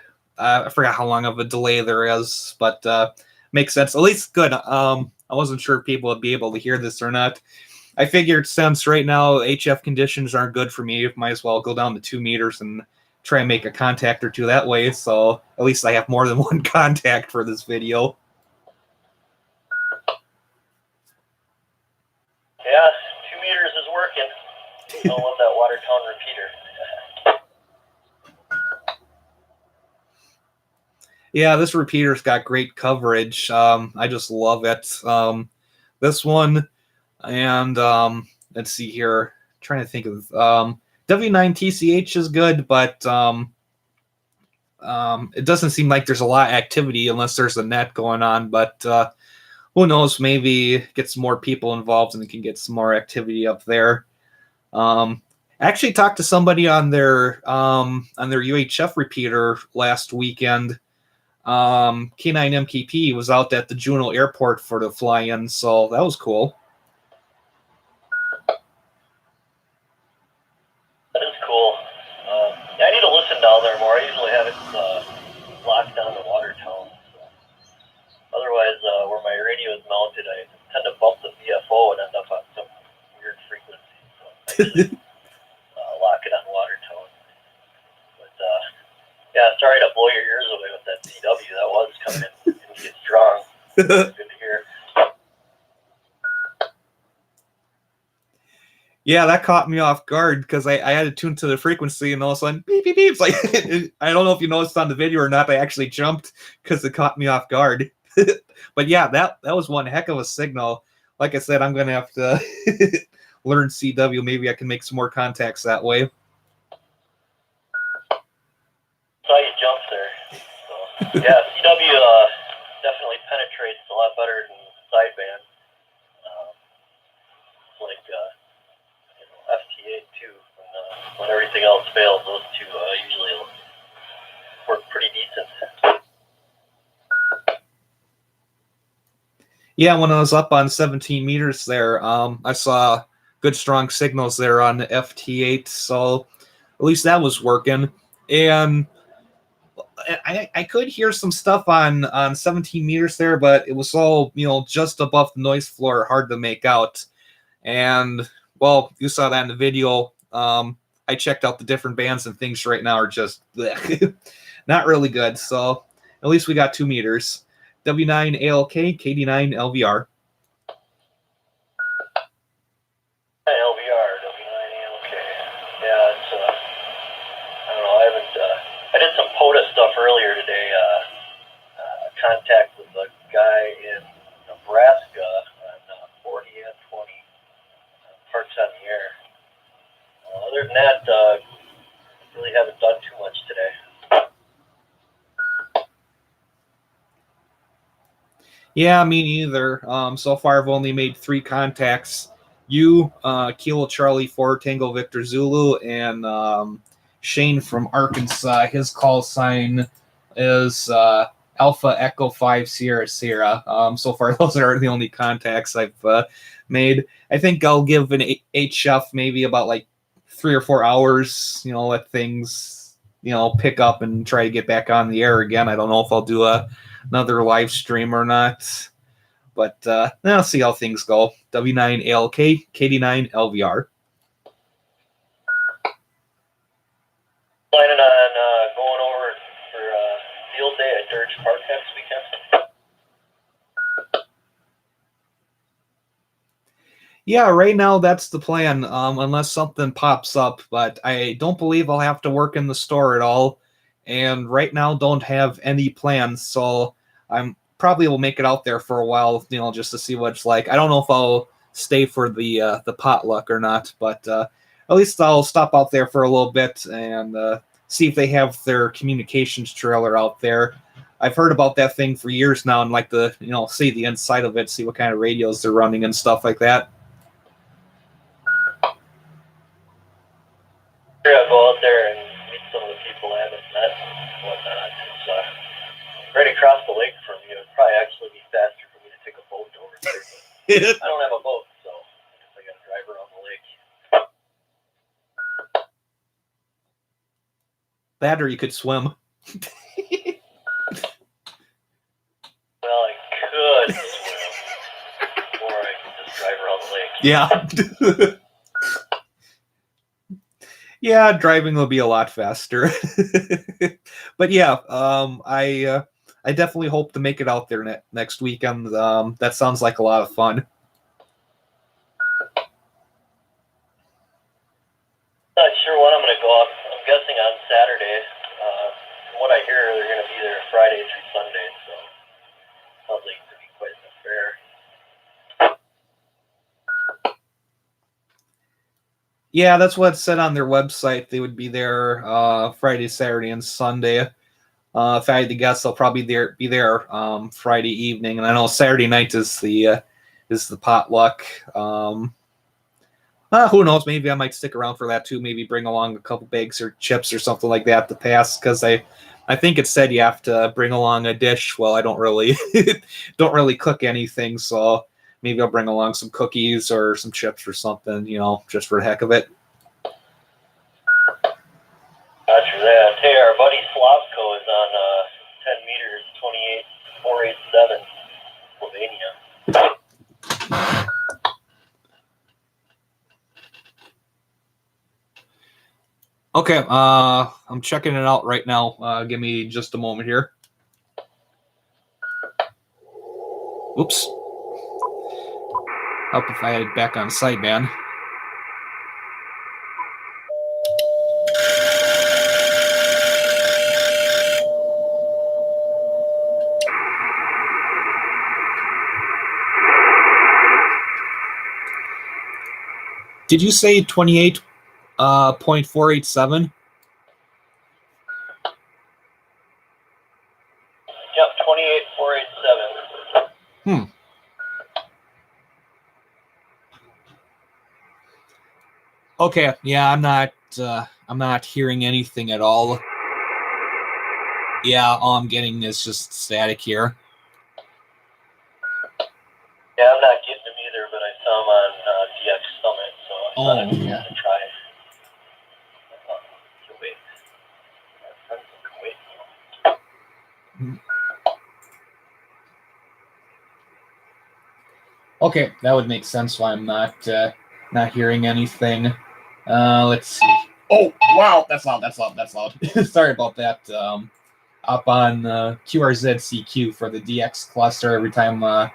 forgot how long of a delay there is, but makes sense. At least good. I wasn't sure if people would be able to hear this or not. I figured since right now HF conditions aren't good for me, might as well go down to 2 meters and try and make a contact or two that way. So at least I have more than one contact for this video. Yeah, 2 meters is working. I love that Watertown repeater. Yeah, this repeater's got great coverage. I just love it. This one, and let's see here. Trying to think of W9TCH is good, but it doesn't seem like there's a lot of activity unless there's a net going on. But who knows? Maybe get some more people involved and can get some more activity up there. I actually talked to somebody on their UHF repeater last weekend. K9MKP was out at the Juneau Airport for the fly-in, so that was cool. That is cool. Yeah, I need to listen down there more. I usually have it locked down to Watertown. So. Otherwise, where my radio is mounted, I tend to bump the VFO and end up on some weird frequency. So I usually lock it on Watertown. But yeah, sorry to blow your ears away with that CW. That was coming in and get strong. Good to hear. Yeah, that caught me off guard because I had to tune to the frequency and all of a sudden beep beep beep. It's like I don't know if you noticed on the video or not. I actually jumped because it caught me off guard. But yeah, that was one heck of a signal. Like I said, I'm gonna have to learn CW. Maybe I can make some more contacts that way. Saw you jump there. So, yeah, CW definitely penetrates a lot better than sideband. It's like FT8 too. When everything else fails, those two usually work pretty decent. Yeah, when I was up on 17 meters there, I saw good strong signals there on the FT8, so at least that was working. And I could hear some stuff on 17 meters there, but it was all, just above the noise floor, hard to make out. And, well, you saw that in the video. I checked out the different bands and things right now are just not really good. So at least we got 2 meters. W9 ALK, KD9 LVR. LVR, W9 ALK. Yeah, it's, I don't know, I did some POTA stuff earlier today, contact with a guy in Nebraska on 40 and 20, parks on the air. Other than that, really haven't done too much today. Yeah, me neither. So far, I've only made 3 contacts. You, Kilo Charlie 4 Tango Victor Zulu, and Shane from Arkansas. His call sign is Alpha Echo 5 Sierra Sierra. So far, those are the only contacts I've made. I think I'll give an HF maybe about like 3 or 4 hours, let things, pick up and try to get back on the air again. I don't know if I'll do another live stream or not, but I'll see how things go. W9 ALK, KD9 LVR. Planning on going over for field day at Dirge Park next weekend. Yeah, right now that's the plan, unless something pops up, but I don't believe I'll have to work in the store at all, and right now don't have any plans, so I'm probably will make it out there for a while, just to see what it's like. I don't know if I'll stay for the potluck or not, but at least I'll stop out there for a little bit and see if they have their communications trailer out there. I've heard about that thing for years now and like to, see the inside of it, see what kind of radios they're running and stuff like that. I'll go out there and meet some of the people I haven't met and whatnot. It's right across the lake from you. It'd probably actually be faster for me to take a boat over there. But I don't have a boat, so I guess I got to drive around the lake. That or you could swim. Well, I Yeah. Yeah, driving will be a lot faster. But yeah, I definitely hope to make it out there next weekend. That sounds like a lot of fun. Not sure when I'm going to go up. I'm guessing on Saturday. From what I hear, they're going to be there Friday through Sunday, so sounds like it's going to be quite an affair. Yeah, that's what it said on their website. They would be there Friday, Saturday, and Sunday. If I had to guess, they'll probably be there Friday evening, and I know Saturday night is the potluck. Who knows? Maybe I might stick around for that too. Maybe bring along a couple bags or chips or something like that to pass, because I think it said you have to bring along a dish. Well, I don't really don't really cook anything, so maybe I'll bring along some cookies or some chips or something, just for the heck of it. Roger that. Hey, our buddy Slavko is on 10 meters, 28,487, Slovenia. Okay, I'm checking it out right now. Give me just a moment here. Oops. Help if I had it back on sideband. Did you say 28.487? Yep, 28,487. Okay, yeah, I'm not hearing anything at all. Yeah, all I'm getting is just static here. Yeah, I'm not getting them either, but I saw them on DX Summit, so I thought I'd give it a try. Kuwait. Our friends in Kuwait. Okay, that would make sense why I'm not hearing anything. Let's see. Oh, wow, that's loud. Sorry about that. Up on QRZCQ for the DX cluster, every time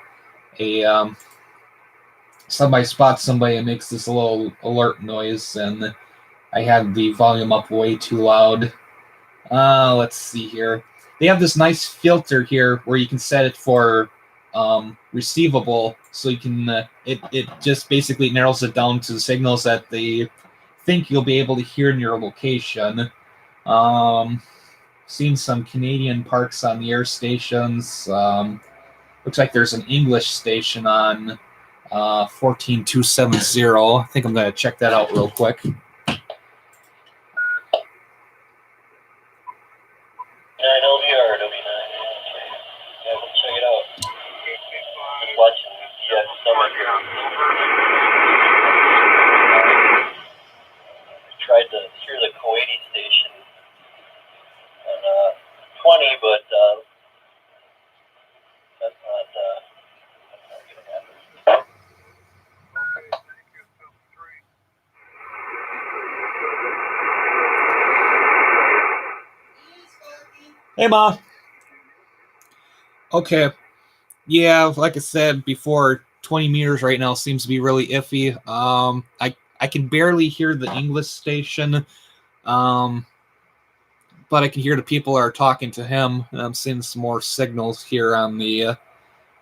somebody spots somebody, it makes this little alert noise, and I had the volume up way too loud. Let's see here. They have this nice filter here where you can set it for receivable, so you can it just basically narrows it down to the signals that they think you'll be able to hear in your location. Seen some Canadian parks on the air stations. Looks like there's an English station on 14270. I think I'm going to check that out real quick. LVR, W9. Yeah, we'll check it out. Just watching DX Summit here. Tried to hear the Kuwaiti station on 20, but that's not going to happen. Hey, Ma. Okay. Yeah, like I said before, 20 meters right now seems to be really iffy. I can barely hear the English station, but I can hear the people that are talking to him, and I'm seeing some more signals here on the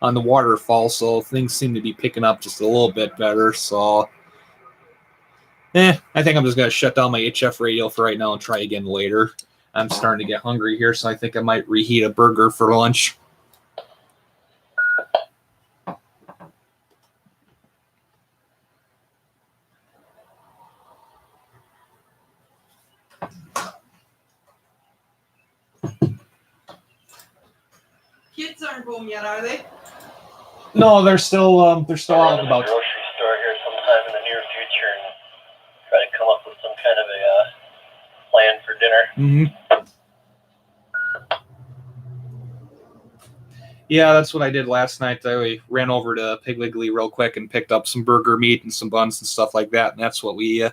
waterfall, so things seem to be picking up just a little bit better. So, I think I'm just gonna shut down my HF radio for right now and try again later. I'm starting to get hungry here, so I think I might reheat a burger for lunch. Kids aren't home yet, are they? No, they're still out about. Grocery store here sometime in the near future and try to come up with some kind of a plan for dinner. Mm-hmm. Yeah, that's what I did last night. I ran over to Piggly real quick and picked up some burger meat and some buns and stuff like that. And that's what we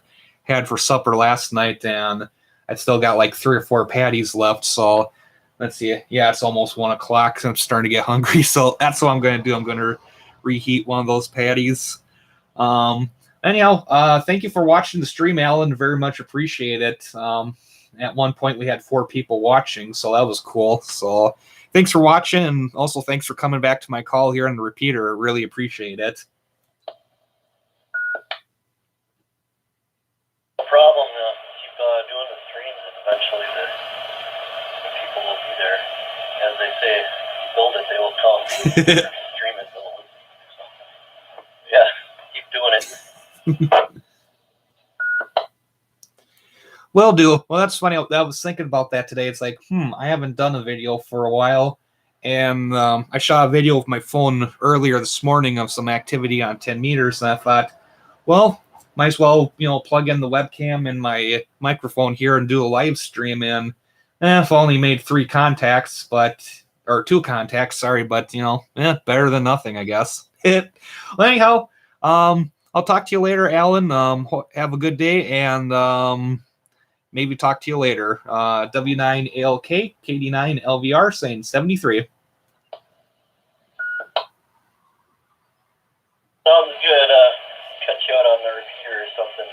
had for supper last night. And I still got like 3 or 4 patties left. So let's see. Yeah, it's almost 1 o'clock. So I'm starting to get hungry. So that's what I'm going to do. I'm going to reheat one of those patties. Anyhow, thank you for watching the stream, Alan. Very much appreciate it. At one point, we had 4 people watching, so that was cool. So thanks for watching, and also thanks for coming back to my call here on the repeater. I really appreciate it. No problem. Keep doing the streams, and eventually the people will be there. As they say, if you build it, they will come. Stream it, they'll listen. So, yeah, keep doing it. Will do. Well, that's funny. I was thinking about that today. It's like, I haven't done a video for a while. And I shot a video with my phone earlier this morning of some activity on 10 meters. And I thought, well, might as well, plug in the webcam and my microphone here and do a live stream. And I've only made 3 contacts, or 2 contacts, sorry. But, better than nothing, I guess. Well, anyhow, I'll talk to you later, Alan. Have a good day, and maybe talk to you later. W9ALK, KD9LVR, saying 73. Sounds good. Catch you out on the repeater or something.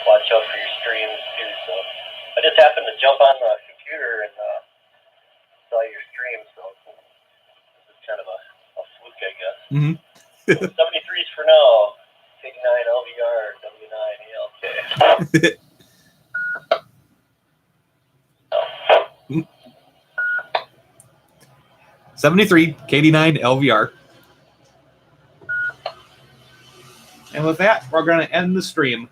Watch out for your streams, too. So I just happened to jump on the computer and saw your stream, so this is kind of a fluke, I guess. 73s for now. KD9LVR, W9ALK. 73, KD9, LVR. And with that, we're going to end the stream.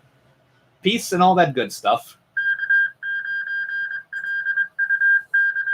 Peace and all that good stuff.